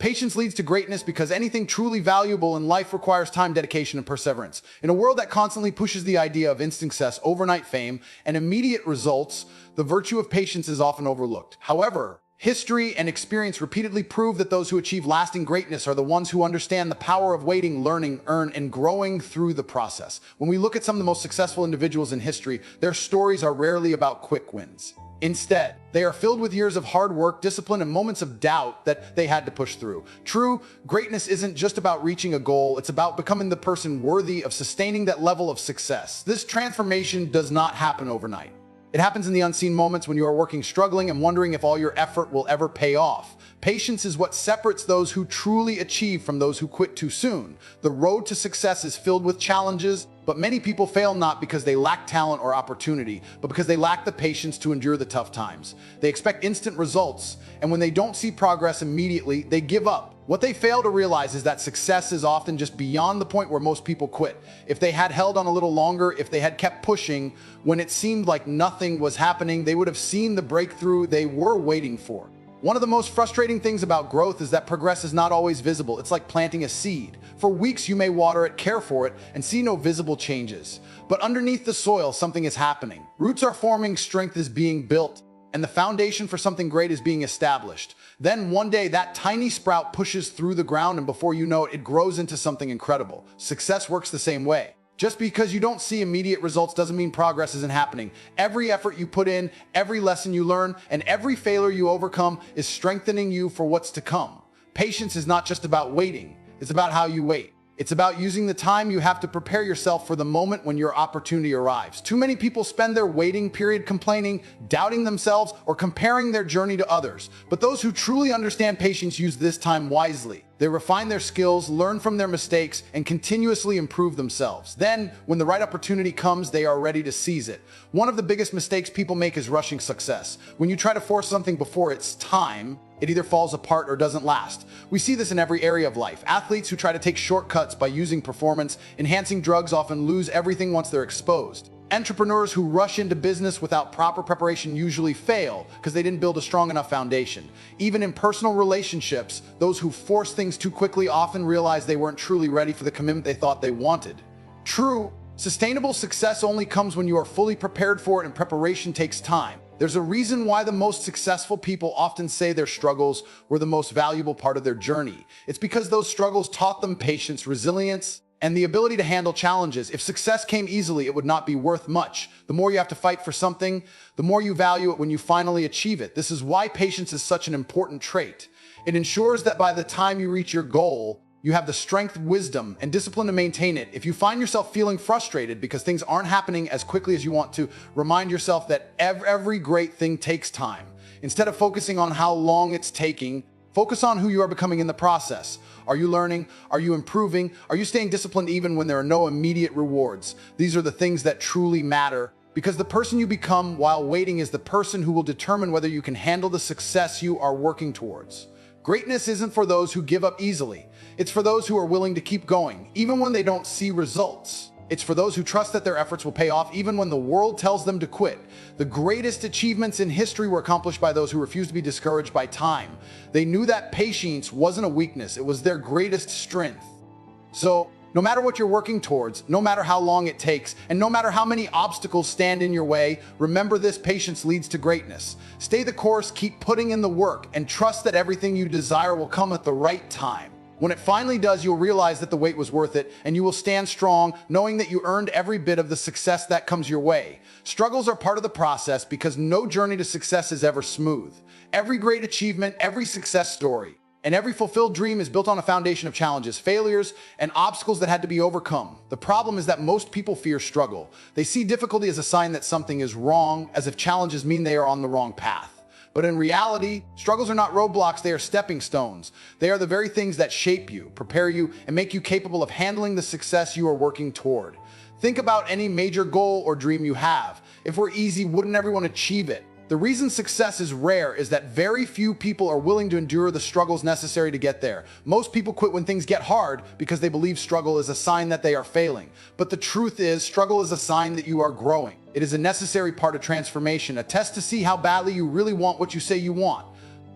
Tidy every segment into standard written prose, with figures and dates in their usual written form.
Patience leads to greatness because anything truly valuable in life requires time, dedication, and perseverance. In a world that constantly pushes the idea of instant success, overnight fame, and immediate results, the virtue of patience is often overlooked. However, history and experience repeatedly prove that those who achieve lasting greatness are the ones who understand the power of waiting, learning, earn, and growing through the process. When we look at some of the most successful individuals in history, their stories are rarely about quick wins. Instead, they are filled with years of hard work, discipline, and moments of doubt that they had to push through. True greatness isn't just about reaching a goal, it's about becoming the person worthy of sustaining that level of success. This transformation does not happen overnight. It happens in the unseen moments when you are working, struggling, and wondering if all your effort will ever pay off. Patience is what separates those who truly achieve from those who quit too soon. The road to success is filled with challenges, but many people fail not because they lack talent or opportunity, but because they lack the patience to endure the tough times. They expect instant results, and when they don't see progress immediately, they give up. What they fail to realize is that success is often just beyond the point where most people quit. If they had held on a little longer, if they had kept pushing when it seemed like nothing was happening, they would have seen the breakthrough they were waiting for. One of the most frustrating things about growth is that progress is not always visible. It's like planting a seed. For weeks you may water it, care for it, and see no visible changes. But underneath the soil, something is happening. Roots are forming, strength is being built, and the foundation for something great is being established. Then one day that tiny sprout pushes through the ground, and before you know it, it grows into something incredible. Success works the same way. Just because you don't see immediate results doesn't mean progress isn't happening. Every effort you put in, every lesson you learn, and every failure you overcome is strengthening you for what's to come. Patience is not just about waiting, it's about how you wait. It's about using the time you have to prepare yourself for the moment when your opportunity arrives. Too many people spend their waiting period complaining, doubting themselves, or comparing their journey to others. But those who truly understand patience use this time wisely. They refine their skills, learn from their mistakes, and continuously improve themselves. Then, when the right opportunity comes, they are ready to seize it. One of the biggest mistakes people make is rushing success. When you try to force something before it's time, it either falls apart or doesn't last. We see this in every area of life. Athletes who try to take shortcuts by using performance-enhancing drugs often lose everything once they're exposed. Entrepreneurs who rush into business without proper preparation usually fail because they didn't build a strong enough foundation. Even in personal relationships, those who force things too quickly often realize they weren't truly ready for the commitment they thought they wanted. True, sustainable success only comes when you are fully prepared for it, and preparation takes time. There's a reason why the most successful people often say their struggles were the most valuable part of their journey. It's because those struggles taught them patience, resilience, and the ability to handle challenges. If success came easily, it would not be worth much. The more you have to fight for something, the more you value it when you finally achieve it. This is why patience is such an important trait. It ensures that by the time you reach your goal, you have the strength, wisdom, and discipline to maintain it. If you find yourself feeling frustrated because things aren't happening as quickly as you want to, remind yourself that every great thing takes time. Instead of focusing on how long it's taking, focus on who you are becoming in the process. Are you learning? Are you improving? Are you staying disciplined even when there are no immediate rewards? These are the things that truly matter, because the person you become while waiting is the person who will determine whether you can handle the success you are working towards. Greatness isn't for those who give up easily. It's for those who are willing to keep going, even when they don't see results. It's for those who trust that their efforts will pay off even when the world tells them to quit. The greatest achievements in history were accomplished by those who refused to be discouraged by time. They knew that patience wasn't a weakness, it was their greatest strength. So, no matter what you're working towards, no matter how long it takes, and no matter how many obstacles stand in your way, remember this: patience leads to greatness. Stay the course, keep putting in the work, and trust that everything you desire will come at the right time. When it finally does, you'll realize that the wait was worth it, and you will stand strong, knowing that you earned every bit of the success that comes your way. Struggles are part of the process because no journey to success is ever smooth. Every great achievement, every success story, and every fulfilled dream is built on a foundation of challenges, failures, and obstacles that had to be overcome. The problem is that most people fear struggle. They see difficulty as a sign that something is wrong, as if challenges mean they are on the wrong path. But in reality, struggles are not roadblocks, they are stepping stones. They are the very things that shape you, prepare you, and make you capable of handling the success you are working toward. Think about any major goal or dream you have. If it were easy, wouldn't everyone achieve it? The reason success is rare is that very few people are willing to endure the struggles necessary to get there. Most people quit when things get hard because they believe struggle is a sign that they are failing. But the truth is, struggle is a sign that you are growing. It is a necessary part of transformation, a test to see how badly you really want what you say you want.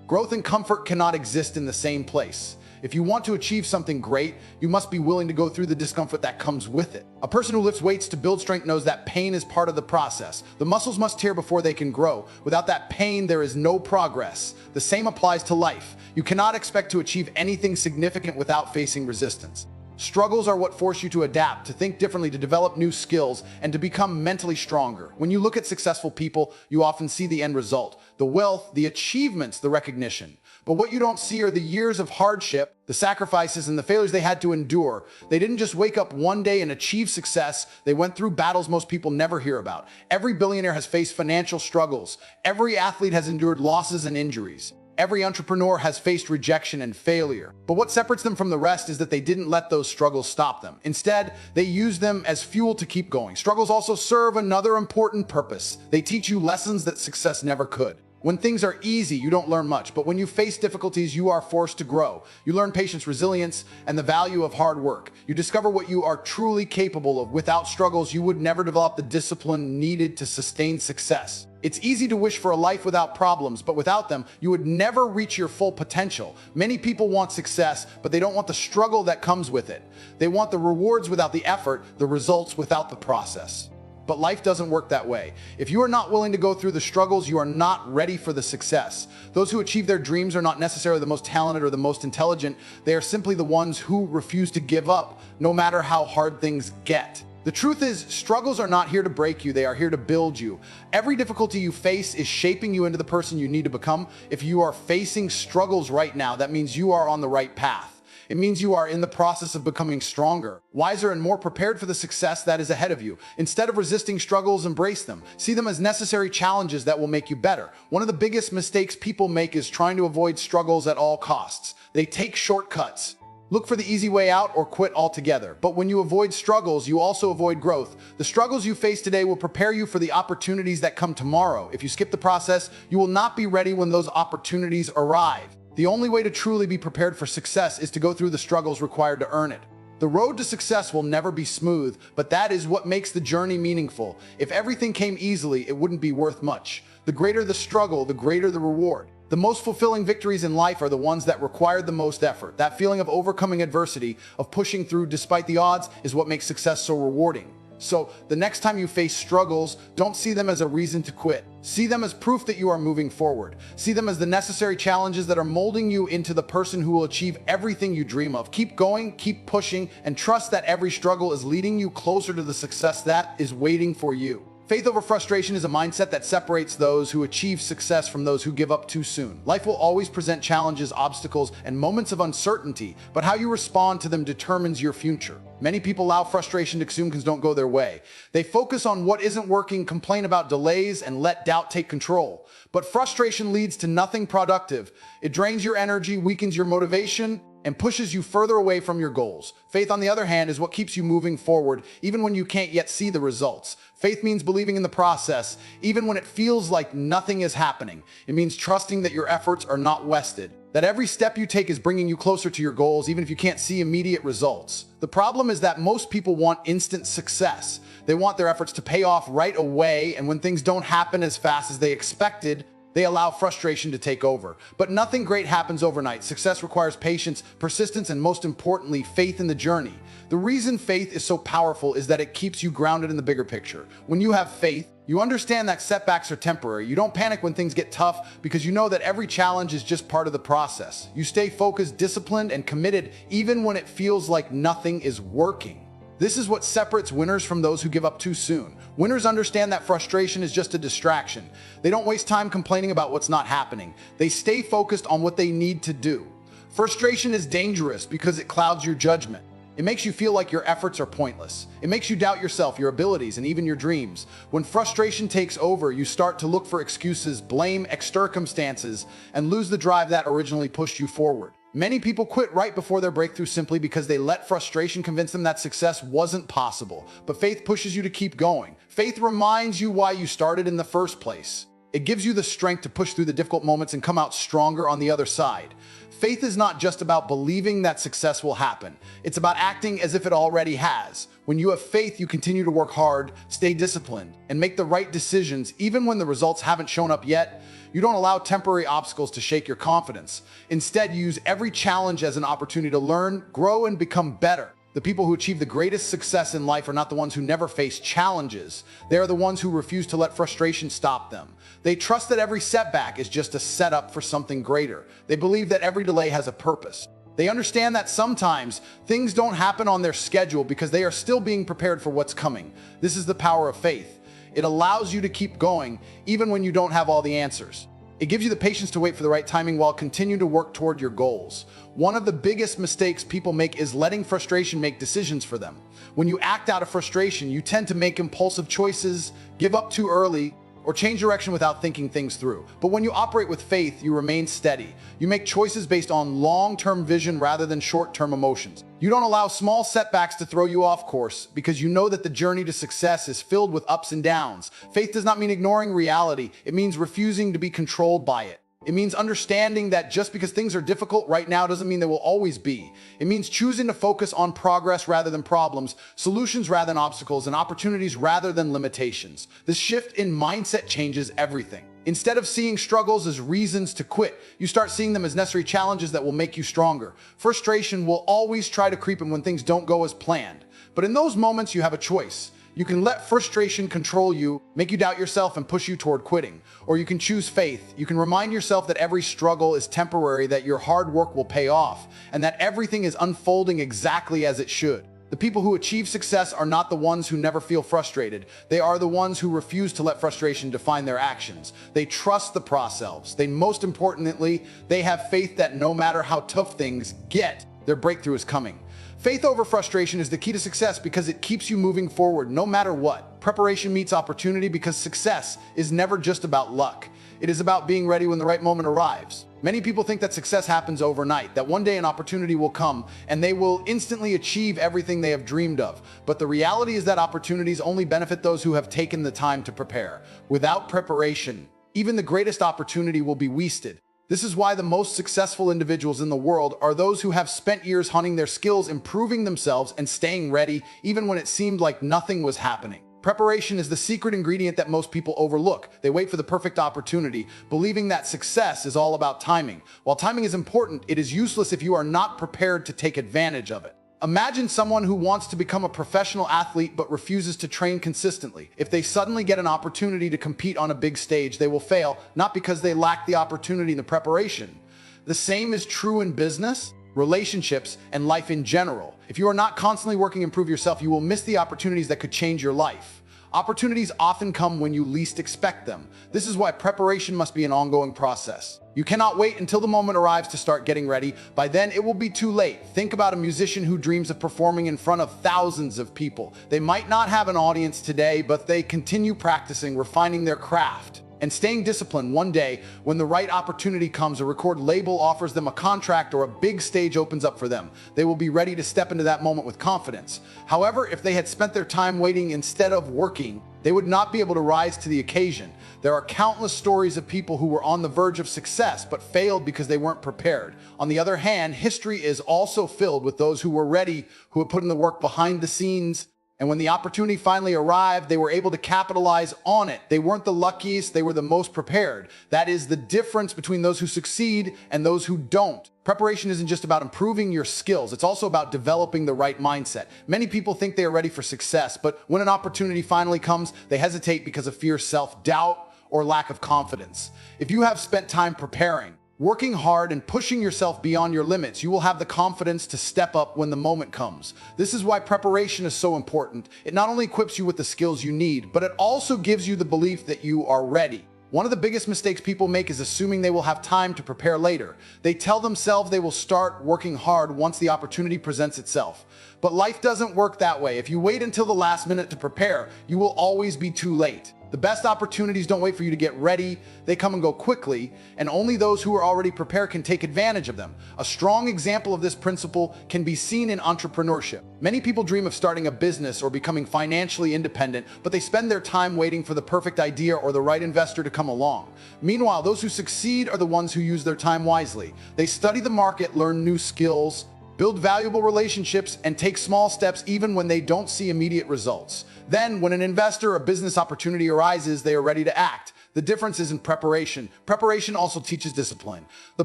Growth and comfort cannot exist in the same place. If you want to achieve something great, you must be willing to go through the discomfort that comes with it. A person who lifts weights to build strength knows that pain is part of the process. The muscles must tear before they can grow. Without that pain, there is no progress. The same applies to life. You cannot expect to achieve anything significant without facing resistance. Struggles are what force you to adapt, to think differently, to develop new skills, and to become mentally stronger. When you look at successful people, you often see the end result, the wealth, the achievements, the recognition. But what you don't see are the years of hardship, the sacrifices, and the failures they had to endure. They didn't just wake up one day and achieve success. They went through battles most people never hear about. Every billionaire has faced financial struggles. Every athlete has endured losses and injuries. Every entrepreneur has faced rejection and failure. But what separates them from the rest is that they didn't let those struggles stop them. Instead, they used them as fuel to keep going. Struggles also serve another important purpose. They teach you lessons that success never could. When things are easy, you don't learn much, but when you face difficulties, you are forced to grow. You learn patience, resilience, and the value of hard work. You discover what you are truly capable of. Without struggles, you would never develop the discipline needed to sustain success. It's easy to wish for a life without problems, but without them, you would never reach your full potential. Many people want success, but they don't want the struggle that comes with it. They want the rewards without the effort, the results without the process. But life doesn't work that way. If you are not willing to go through the struggles, you are not ready for the success. Those who achieve their dreams are not necessarily the most talented or the most intelligent. They are simply the ones who refuse to give up, no matter how hard things get. The truth is, struggles are not here to break you, they are here to build you. Every difficulty you face is shaping you into the person you need to become. If you are facing struggles right now, that means you are on the right path. It means you are in the process of becoming stronger, wiser, and more prepared for the success that is ahead of you. Instead of resisting struggles, embrace them. See them as necessary challenges that will make you better. One of the biggest mistakes people make is trying to avoid struggles at all costs. They take shortcuts. Look for the easy way out or quit altogether. But when you avoid struggles, you also avoid growth. The struggles you face today will prepare you for the opportunities that come tomorrow. If you skip the process, you will not be ready when those opportunities arrive. The only way to truly be prepared for success is to go through the struggles required to earn it. The road to success will never be smooth, but that is what makes the journey meaningful. If everything came easily, it wouldn't be worth much. The greater the struggle, the greater the reward. The most fulfilling victories in life are the ones that require the most effort. That feeling of overcoming adversity, of pushing through despite the odds, is what makes success so rewarding. So, the next time you face struggles, don't see them as a reason to quit. See them as proof that you are moving forward. See them as the necessary challenges that are molding you into the person who will achieve everything you dream of. Keep going, keep pushing, and trust that every struggle is leading you closer to the success that is waiting for you. Faith over frustration is a mindset that separates those who achieve success from those who give up too soon. Life will always present challenges, obstacles, and moments of uncertainty, but how you respond to them determines your future. Many people allow frustration to consume because don't go their way. They focus on what isn't working, complain about delays, and let doubt take control. But frustration leads to nothing productive. It drains your energy, weakens your motivation, and pushes you further away from your goals. Faith, on the other hand, is what keeps you moving forward, even when you can't yet see the results. Faith means believing in the process, even when it feels like nothing is happening. It means trusting that your efforts are not wasted, that every step you take is bringing you closer to your goals, even if you can't see immediate results. The problem is that most people want instant success. They want their efforts to pay off right away, and when things don't happen as fast as they expected, they allow frustration to take over. But nothing great happens overnight. Success requires patience, persistence, and most importantly, faith in the journey. The reason faith is so powerful is that it keeps you grounded in the bigger picture. When you have faith, you understand that setbacks are temporary. You don't panic when things get tough because you know that every challenge is just part of the process. You stay focused, disciplined, and committed even when it feels like nothing is working. This is what separates winners from those who give up too soon. Winners understand that frustration is just a distraction. They don't waste time complaining about what's not happening. They stay focused on what they need to do. Frustration is dangerous because it clouds your judgment. It makes you feel like your efforts are pointless. It makes you doubt yourself, your abilities, and even your dreams. When frustration takes over, you start to look for excuses, blame circumstances, and lose the drive that originally pushed you forward. Many people quit right before their breakthrough simply because they let frustration convince them that success wasn't possible. But faith pushes you to keep going. Faith reminds you why you started in the first place. It gives you the strength to push through the difficult moments and come out stronger on the other side. Faith is not just about believing that success will happen. It's about acting as if it already has. When you have faith, you continue to work hard, stay disciplined, and make the right decisions even when the results haven't shown up yet. You don't allow temporary obstacles to shake your confidence. Instead, you use every challenge as an opportunity to learn, grow, and become better. The people who achieve the greatest success in life are not the ones who never face challenges. They are the ones who refuse to let frustration stop them. They trust that every setback is just a setup for something greater. They believe that every delay has a purpose. They understand that sometimes things don't happen on their schedule because they are still being prepared for what's coming. This is the power of faith. It allows you to keep going even when you don't have all the answers. It gives you the patience to wait for the right timing while continuing to work toward your goals. One of the biggest mistakes people make is letting frustration make decisions for them. When you act out of frustration, you tend to make impulsive choices, give up too early, or change direction without thinking things through. But when you operate with faith, you remain steady. You make choices based on long-term vision rather than short-term emotions. You don't allow small setbacks to throw you off course because you know that the journey to success is filled with ups and downs. Faith does not mean ignoring reality. It means refusing to be controlled by it. It means understanding that just because things are difficult right now doesn't mean they will always be. It means choosing to focus on progress rather than problems, solutions rather than obstacles, and opportunities rather than limitations. This shift in mindset changes everything. Instead of seeing struggles as reasons to quit, you start seeing them as necessary challenges that will make you stronger. Frustration will always try to creep in when things don't go as planned. But in those moments, you have a choice. You can let frustration control you, make you doubt yourself, and push you toward quitting. Or you can choose faith. You can remind yourself that every struggle is temporary, that your hard work will pay off, and that everything is unfolding exactly as it should. The people who achieve success are not the ones who never feel frustrated. They are the ones who refuse to let frustration define their actions. They trust the process. Most importantly, they have faith that no matter how tough things get, their breakthrough is coming. Faith over frustration is the key to success because it keeps you moving forward no matter what. Preparation meets opportunity because success is never just about luck. It is about being ready when the right moment arrives. Many people think that success happens overnight, that one day an opportunity will come and they will instantly achieve everything they have dreamed of. But the reality is that opportunities only benefit those who have taken the time to prepare. Without preparation, even the greatest opportunity will be wasted. This is why the most successful individuals in the world are those who have spent years honing their skills, improving themselves, and staying ready even when it seemed like nothing was happening. Preparation is the secret ingredient that most people overlook. They wait for the perfect opportunity, believing that success is all about timing. While timing is important, it is useless if you are not prepared to take advantage of it. Imagine someone who wants to become a professional athlete but refuses to train consistently. If they suddenly get an opportunity to compete on a big stage, they will fail, not because they lack the opportunity and the preparation. The same is true in business, relationships, and life in general. If you are not constantly working to improve yourself, you will miss the opportunities that could change your life. Opportunities often come when you least expect them. This is why preparation must be an ongoing process. You cannot wait until the moment arrives to start getting ready. By then, it will be too late. Think about a musician who dreams of performing in front of thousands of people. They might not have an audience today, but they continue practicing, refining their craft, and staying disciplined. One day, when the right opportunity comes, a record label offers them a contract or a big stage opens up for them. They will be ready to step into that moment with confidence. However, if they had spent their time waiting instead of working, they would not be able to rise to the occasion. There are countless stories of people who were on the verge of success but failed because they weren't prepared. On the other hand, history is also filled with those who were ready, who had put in the work behind the scenes, and when the opportunity finally arrived, they were able to capitalize on it. They weren't the luckiest, they were the most prepared. That is the difference between those who succeed and those who don't. Preparation isn't just about improving your skills, it's also about developing the right mindset. Many people think they are ready for success, but when an opportunity finally comes, they hesitate because of fear, self-doubt, or lack of confidence. If you have spent time preparing, working hard, and pushing yourself beyond your limits, you will have the confidence to step up when the moment comes. This is why preparation is so important. It not only equips you with the skills you need, but it also gives you the belief that you are ready. One of the biggest mistakes people make is assuming they will have time to prepare later. They tell themselves they will start working hard once the opportunity presents itself. But life doesn't work that way. If you wait until the last minute to prepare, you will always be too late. The best opportunities don't wait for you to get ready, they come and go quickly, and only those who are already prepared can take advantage of them. A strong example of this principle can be seen in entrepreneurship. Many people dream of starting a business or becoming financially independent, but they spend their time waiting for the perfect idea or the right investor to come along. Meanwhile, those who succeed are the ones who use their time wisely. They study the market, learn new skills, build valuable relationships, and take small steps even when they don't see immediate results. Then, when an investor or business opportunity arises, they are ready to act. The difference is in preparation. Preparation also teaches discipline. The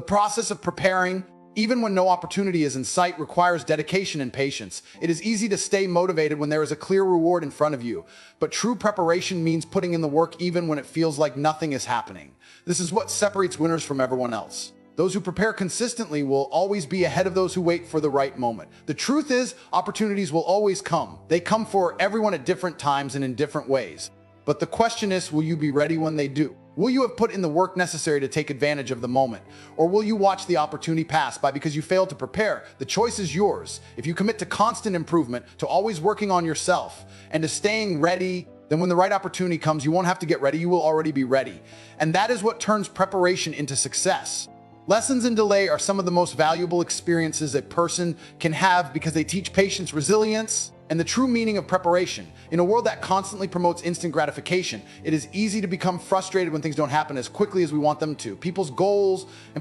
process of preparing, even when no opportunity is in sight, requires dedication and patience. It is easy to stay motivated when there is a clear reward in front of you, but true preparation means putting in the work even when it feels like nothing is happening. This is what separates winners from everyone else. Those who prepare consistently will always be ahead of those who wait for the right moment. The truth is, opportunities will always come. They come for everyone at different times and in different ways. But the question is, will you be ready when they do? Will you have put in the work necessary to take advantage of the moment? Or will you watch the opportunity pass by because you failed to prepare? The choice is yours. If you commit to constant improvement, to always working on yourself, and to staying ready, then when the right opportunity comes, you won't have to get ready, you will already be ready. And that is what turns preparation into success. Lessons in delay are some of the most valuable experiences a person can have because they teach patience, resilience, and the true meaning of preparation. In a world that constantly promotes instant gratification, it is easy to become frustrated when things don't happen as quickly as we want them to. People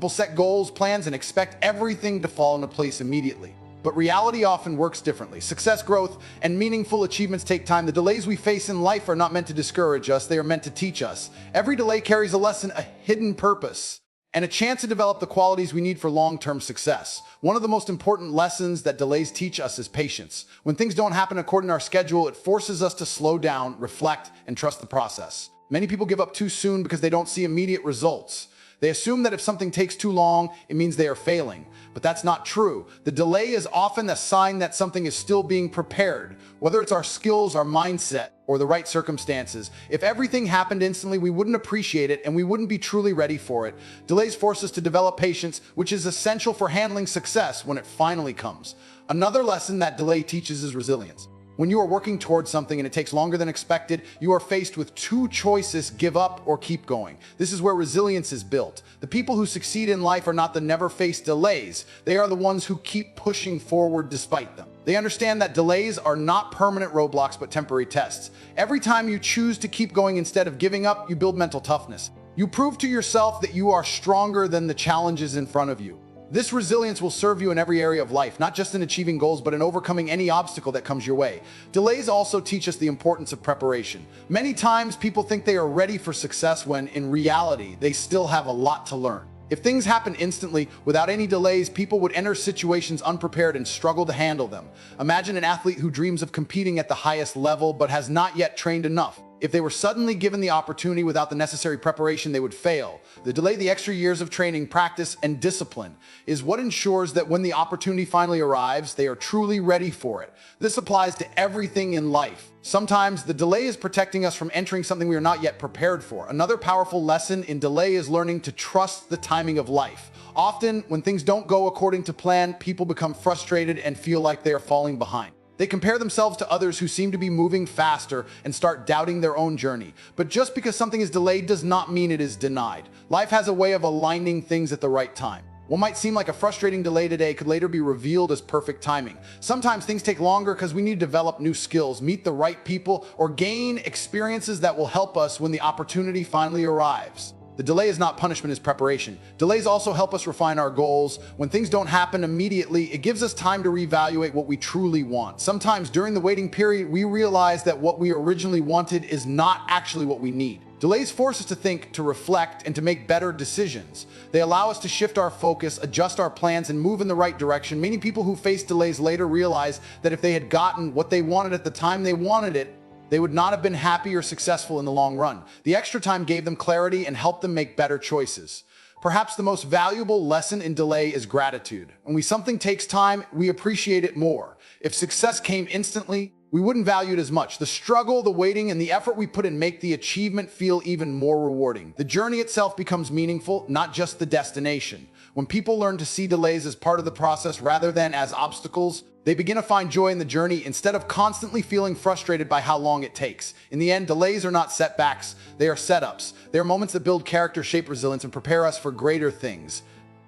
set goals, plans, and expect everything to fall into place immediately. But reality often works differently. Success, growth, and meaningful achievements take time. The delays we face in life are not meant to discourage us, they are meant to teach us. Every delay carries a lesson, a hidden purpose, and a chance to develop the qualities we need for long-term success. One of the most important lessons that delays teach us is patience. When things don't happen according to our schedule, it forces us to slow down, reflect, and trust the process. Many people give up too soon because they don't see immediate results. They assume that if something takes too long, it means they are failing. But that's not true. The delay is often a sign that something is still being prepared, whether it's our skills, our mindset, or the right circumstances. If everything happened instantly, we wouldn't appreciate it and we wouldn't be truly ready for it. Delays force us to develop patience, which is essential for handling success when it finally comes. Another lesson that delay teaches is resilience. When you are working towards something and it takes longer than expected, you are faced with two choices: give up or keep going. This is where resilience is built. The people who succeed in life are not the never face delays. They are the ones who keep pushing forward despite them. They understand that delays are not permanent roadblocks but temporary tests. Every time you choose to keep going instead of giving up, you build mental toughness. You prove to yourself that you are stronger than the challenges in front of you. This resilience will serve you in every area of life, not just in achieving goals, but in overcoming any obstacle that comes your way. Delays also teach us the importance of preparation. Many times people think they are ready for success when, in reality, they still have a lot to learn. If things happen instantly, without any delays, people would enter situations unprepared and struggle to handle them. Imagine an athlete who dreams of competing at the highest level but has not yet trained enough. If they were suddenly given the opportunity without the necessary preparation, they would fail. The delay, the extra years of training, practice, and discipline is what ensures that when the opportunity finally arrives, they are truly ready for it. This applies to everything in life. Sometimes the delay is protecting us from entering something we are not yet prepared for. Another powerful lesson in delay is learning to trust the timing of life. Often, when things don't go according to plan, people become frustrated and feel like they are falling behind. They compare themselves to others who seem to be moving faster and start doubting their own journey. But just because something is delayed does not mean it is denied. Life has a way of aligning things at the right time. What might seem like a frustrating delay today could later be revealed as perfect timing. Sometimes things take longer because we need to develop new skills, meet the right people, or gain experiences that will help us when the opportunity finally arrives. The delay is not punishment, it's preparation. Delays also help us refine our goals. When things don't happen immediately, it gives us time to reevaluate what we truly want. Sometimes during the waiting period, we realize that what we originally wanted is not actually what we need. Delays force us to think, to reflect, and to make better decisions. They allow us to shift our focus, adjust our plans, and move in the right direction. Many people who face delays later realize that if they had gotten what they wanted at the time they wanted it, they would not have been happy or successful in the long run. The extra time gave them clarity and helped them make better choices. Perhaps the most valuable lesson in delay is gratitude. When something takes time, we appreciate it more. If success came instantly, we wouldn't value it as much. The struggle, the waiting, and the effort we put in make the achievement feel even more rewarding. The journey itself becomes meaningful, not just the destination. When people learn to see delays as part of the process rather than as obstacles, they begin to find joy in the journey instead of constantly feeling frustrated by how long it takes. In the end, delays are not setbacks, they are setups. They are moments that build character, shape resilience, and prepare us for greater things.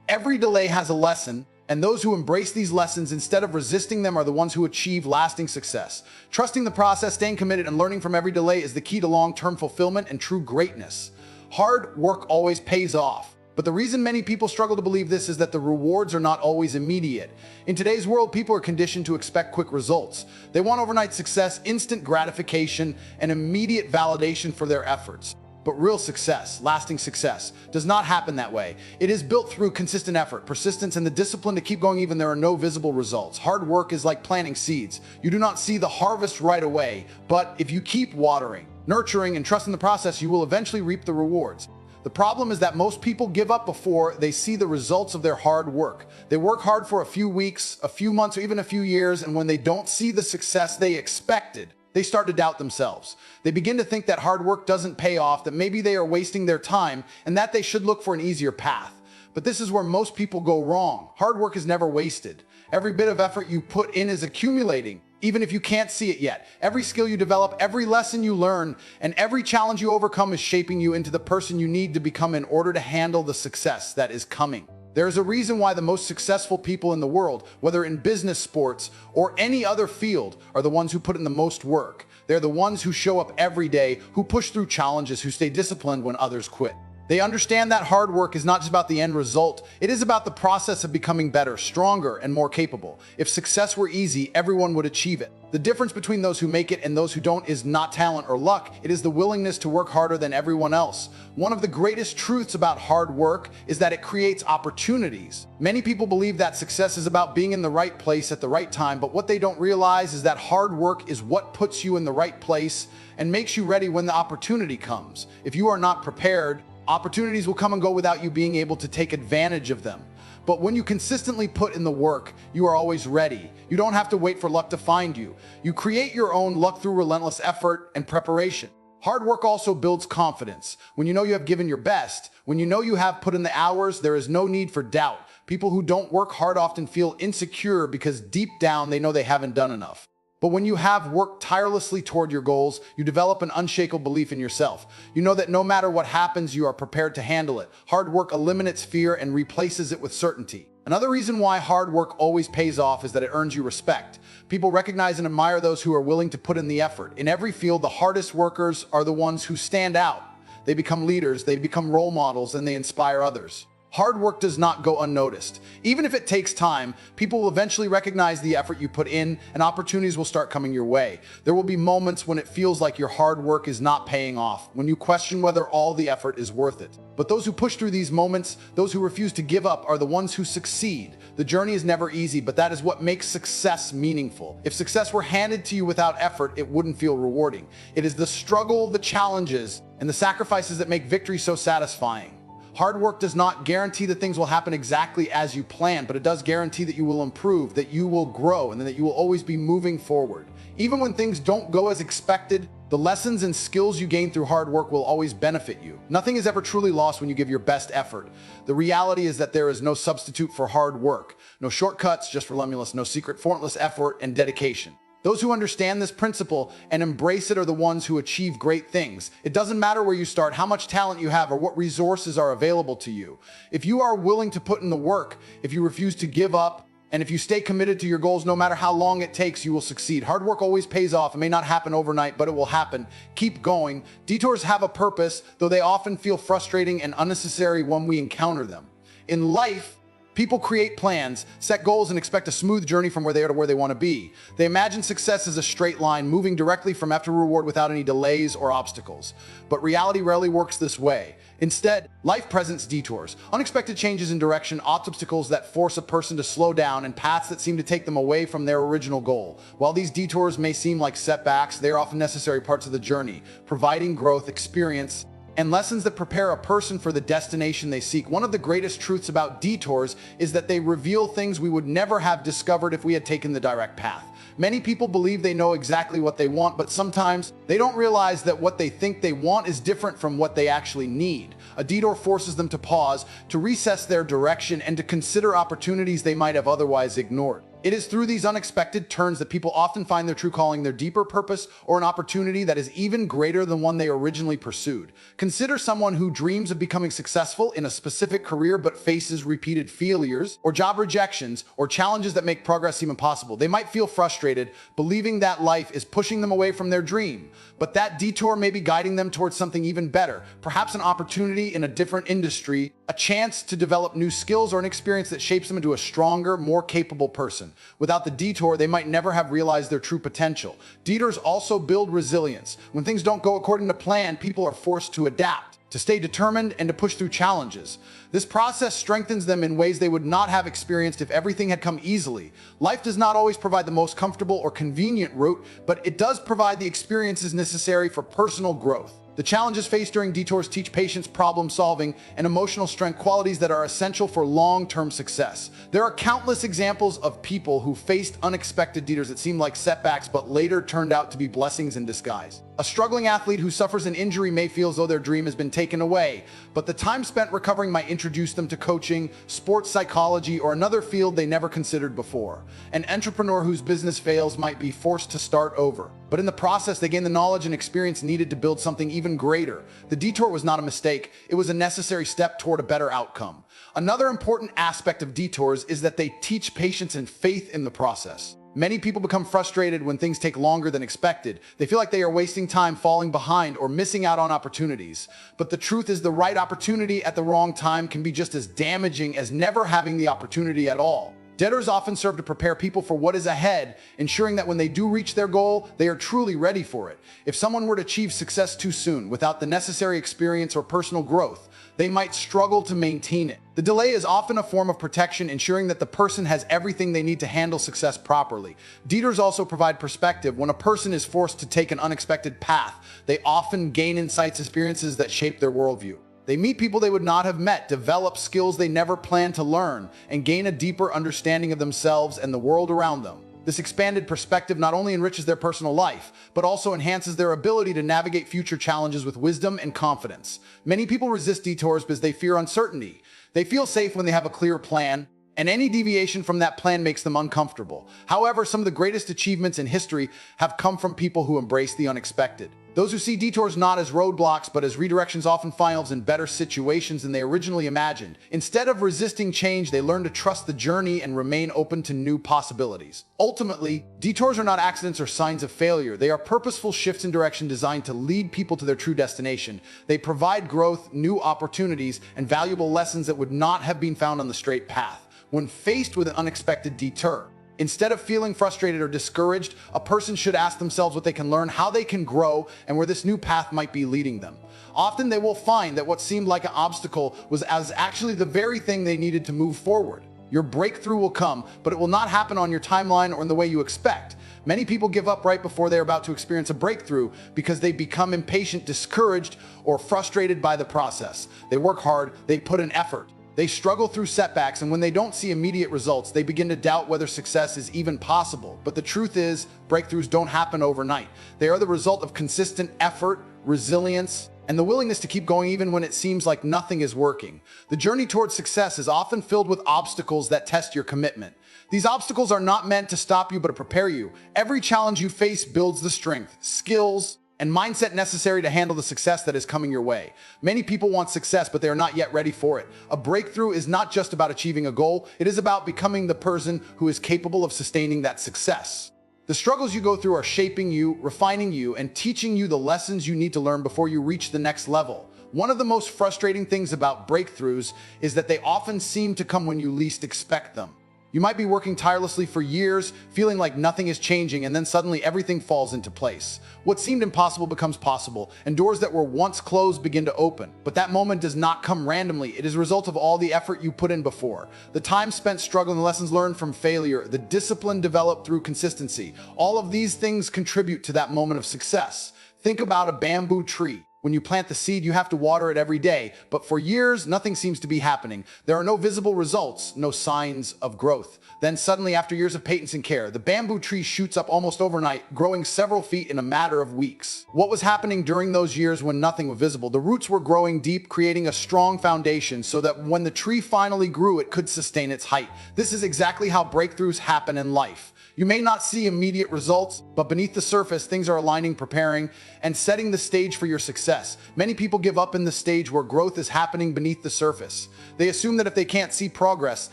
Every delay has a lesson, and those who embrace these lessons instead of resisting them are the ones who achieve lasting success. Trusting the process, staying committed, and learning from every delay is the key to long-term fulfillment and true greatness. Hard work always pays off. But the reason many people struggle to believe this is that the rewards are not always immediate. In today's world, people are conditioned to expect quick results. They want overnight success, instant gratification, and immediate validation for their efforts. But real success, lasting success, does not happen that way. It is built through consistent effort, persistence, and the discipline to keep going even there are no visible results. Hard work is like planting seeds. You do not see the harvest right away, but if you keep watering, nurturing, and trusting the process, you will eventually reap the rewards. The problem is that most people give up before they see the results of their hard work. They work hard for a few weeks, a few months, or even a few years, and when they don't see the success they expected, they start to doubt themselves. They begin to think that hard work doesn't pay off, that maybe they are wasting their time, and that they should look for an easier path. But this is where most people go wrong. Hard work is never wasted. Every bit of effort you put in is accumulating, even if you can't see it yet. Every skill you develop, every lesson you learn, and every challenge you overcome is shaping you into the person you need to become in order to handle the success that is coming. There is a reason why the most successful people in the world, whether in business, sports, or any other field, are the ones who put in the most work. They're the ones who show up every day, who push through challenges, who stay disciplined when others quit. They understand that hard work is not just about the end result, it is about the process of becoming better, stronger, and more capable. If success were easy, everyone would achieve it. The difference between those who make it and those who don't is not talent or luck, it is the willingness to work harder than everyone else. One of the greatest truths about hard work is that it creates opportunities. Many people believe that success is about being in the right place at the right time, but what they don't realize is that hard work is what puts you in the right place and makes you ready when the opportunity comes. If you are not prepared, opportunities will come and go without you being able to take advantage of them. But when you consistently put in the work, you are always ready. You don't have to wait for luck to find you. You create your own luck through relentless effort and preparation. Hard work also builds confidence. When you know you have given your best, when you know you have put in the hours, there is no need for doubt. People who don't work hard often feel insecure because deep down they know they haven't done enough. But when you have worked tirelessly toward your goals, you develop an unshakable belief in yourself. You know that no matter what happens, you are prepared to handle it. Hard work eliminates fear and replaces it with certainty. Another reason why hard work always pays off is that it earns you respect. People recognize and admire those who are willing to put in the effort. In every field, the hardest workers are the ones who stand out. They become leaders, they become role models, and they inspire others. Hard work does not go unnoticed. Even if it takes time, people will eventually recognize the effort you put in and opportunities will start coming your way. There will be moments when it feels like your hard work is not paying off, when you question whether all the effort is worth it. But those who push through these moments, those who refuse to give up, are the ones who succeed. The journey is never easy, but that is what makes success meaningful. If success were handed to you without effort, it wouldn't feel rewarding. It is the struggle, the challenges, and the sacrifices that make victory so satisfying. Hard work does not guarantee that things will happen exactly as you plan, but it does guarantee that you will improve, that you will grow, and that you will always be moving forward. Even when things don't go as expected, the lessons and skills you gain through hard work will always benefit you. Nothing is ever truly lost when you give your best effort. The reality is that there is no substitute for hard work. No shortcuts, just relentless, no secret, formless effort and dedication. Those who understand this principle and embrace it are the ones who achieve great things. It doesn't matter where you start, how much talent you have, or what resources are available to you. If you are willing to put in the work, if you refuse to give up, and if you stay committed to your goals no matter how long it takes, you will succeed. Hard work always pays off. It may not happen overnight, but it will happen. Keep going. Detours have a purpose, though they often feel frustrating and unnecessary when we encounter them. In life, people create plans, set goals, and expect a smooth journey from where they are to where they want to be. They imagine success as a straight line, moving directly from effort to reward without any delays or obstacles. But reality rarely works this way. Instead, life presents detours, unexpected changes in direction, obstacles that force a person to slow down, and paths that seem to take them away from their original goal. While these detours may seem like setbacks, they are often necessary parts of the journey, providing growth, experience, and lessons that prepare a person for the destination they seek. One of the greatest truths about detours is that they reveal things we would never have discovered if we had taken the direct path. Many people believe they know exactly what they want, but sometimes they don't realize that what they think they want is different from what they actually need. A detour forces them to pause, to reassess their direction, and to consider opportunities they might have otherwise ignored. It is through these unexpected turns that people often find their true calling, their deeper purpose, or an opportunity that is even greater than one they originally pursued. Consider someone who dreams of becoming successful in a specific career but faces repeated failures, or job rejections, or challenges that make progress seem impossible. They might feel frustrated, believing that life is pushing them away from their dream. But that detour may be guiding them towards something even better, perhaps an opportunity in a different industry, a chance to develop new skills, or an experience that shapes them into a stronger, more capable person. Without the detour, they might never have realized their true potential. Detours also build resilience. When things don't go according to plan, people are forced to adapt, to stay determined, and to push through challenges. This process strengthens them in ways they would not have experienced if everything had come easily. Life does not always provide the most comfortable or convenient route, but it does provide the experiences necessary for personal growth. The challenges faced during detours teach patience, problem solving, and emotional strength, qualities that are essential for long-term success. There are countless examples of people who faced unexpected detours that seemed like setbacks but later turned out to be blessings in disguise. A struggling athlete who suffers an injury may feel as though their dream has been taken away, but the time spent recovering might introduce them to coaching, sports psychology, or another field they never considered before. An entrepreneur whose business fails might be forced to start over, but in the process they gain the knowledge and experience needed to build something even greater. The detour was not a mistake, it was a necessary step toward a better outcome. Another important aspect of detours is that they teach patience and faith in the process. Many people become frustrated when things take longer than expected. They feel like they are wasting time, falling behind, or missing out on opportunities. But the truth is, the right opportunity at the wrong time can be just as damaging as never having the opportunity at all. Detours often serve to prepare people for what is ahead, ensuring that when they do reach their goal, they are truly ready for it. If someone were to achieve success too soon, without the necessary experience or personal growth, they might struggle to maintain it. The delay is often a form of protection, ensuring that the person has everything they need to handle success properly. Detours also provide perspective. When a person is forced to take an unexpected path, they often gain insights, experiences that shape their worldview. They meet people they would not have met, develop skills they never planned to learn, and gain a deeper understanding of themselves and the world around them. This expanded perspective not only enriches their personal life, but also enhances their ability to navigate future challenges with wisdom and confidence. Many people resist detours because they fear uncertainty. They feel safe when they have a clear plan, and any deviation from that plan makes them uncomfortable. However, some of the greatest achievements in history have come from people who embrace the unexpected. Those who see detours not as roadblocks but as redirections often find themselves in better situations than they originally imagined. Instead of resisting change, they learn to trust the journey and remain open to new possibilities. Ultimately, detours are not accidents or signs of failure. They are purposeful shifts in direction designed to lead people to their true destination. They provide growth, new opportunities, and valuable lessons that would not have been found on the straight path. When faced with an unexpected detour, instead of feeling frustrated or discouraged, a person should ask themselves what they can learn, how they can grow, and where this new path might be leading them. Often they will find that what seemed like an obstacle was actually the very thing they needed to move forward. Your breakthrough will come, but it will not happen on your timeline or in the way you expect. Many people give up right before they're about to experience a breakthrough because they become impatient, discouraged, or frustrated by the process. They work hard, they put in effort. They struggle through setbacks, and when they don't see immediate results, they begin to doubt whether success is even possible. But the truth is, breakthroughs don't happen overnight. They are the result of consistent effort, resilience, and the willingness to keep going even when it seems like nothing is working. The journey towards success is often filled with obstacles that test your commitment. These obstacles are not meant to stop you, but to prepare you. Every challenge you face builds the strength, skills, and mindset necessary to handle the success that is coming your way. Many people want success, but they are not yet ready for it. A breakthrough is not just about achieving a goal, it is about becoming the person who is capable of sustaining that success. The struggles you go through are shaping you, refining you, and teaching you the lessons you need to learn before you reach the next level. One of the most frustrating things about breakthroughs is that they often seem to come when you least expect them. You might be working tirelessly for years, feeling like nothing is changing, and then suddenly everything falls into place. What seemed impossible becomes possible, and doors that were once closed begin to open. But that moment does not come randomly. It is a result of all the effort you put in before. The time spent struggling, the lessons learned from failure, the discipline developed through consistency. All of these things contribute to that moment of success. Think about a bamboo tree. When you plant the seed, you have to water it every day, but for years, nothing seems to be happening. There are no visible results, no signs of growth. Then suddenly, after years of patience and care, the bamboo tree shoots up almost overnight, growing several feet in a matter of weeks. What was happening during those years when nothing was visible? The roots were growing deep, creating a strong foundation so that when the tree finally grew, it could sustain its height. This is exactly how breakthroughs happen in life. You may not see immediate results, but beneath the surface, things are aligning, preparing, and setting the stage for your success. Many people give up in the stage where growth is happening beneath the surface. They assume that if they can't see progress,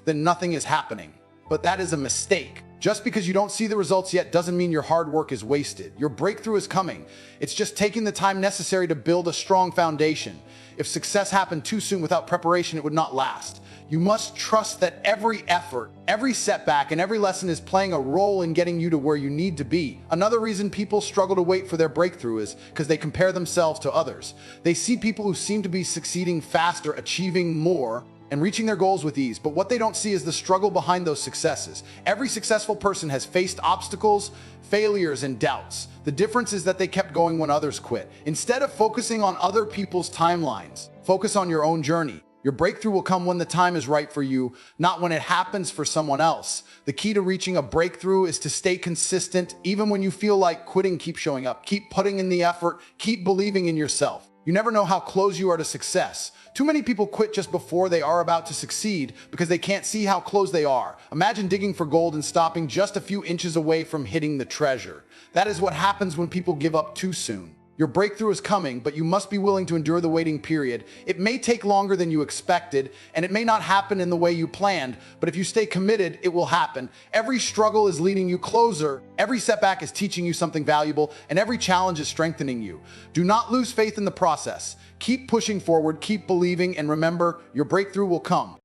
then nothing is happening. But that is a mistake. Just because you don't see the results yet doesn't mean your hard work is wasted. Your breakthrough is coming. It's just taking the time necessary to build a strong foundation. If success happened too soon without preparation, it would not last. You must trust that every effort, every setback, and every lesson is playing a role in getting you to where you need to be. Another reason people struggle to wait for their breakthrough is because they compare themselves to others. They see people who seem to be succeeding faster, achieving more, and reaching their goals with ease, but what they don't see is the struggle behind those successes. Every successful person has faced obstacles, failures, and doubts. The difference is that they kept going when others quit. Instead of focusing on other people's timelines, focus on your own journey. Your breakthrough will come when the time is right for you, not when it happens for someone else. The key to reaching a breakthrough is to stay consistent. Even when you feel like quitting, keep showing up. Keep putting in the effort. Keep believing in yourself. You never know how close you are to success. Too many people quit just before they are about to succeed because they can't see how close they are. Imagine digging for gold and stopping just a few inches away from hitting the treasure. That is what happens when people give up too soon. Your breakthrough is coming, but you must be willing to endure the waiting period. It may take longer than you expected, and it may not happen in the way you planned, but if you stay committed, it will happen. Every struggle is leading you closer, every setback is teaching you something valuable, and every challenge is strengthening you. Do not lose faith in the process. Keep pushing forward, keep believing, and remember, your breakthrough will come.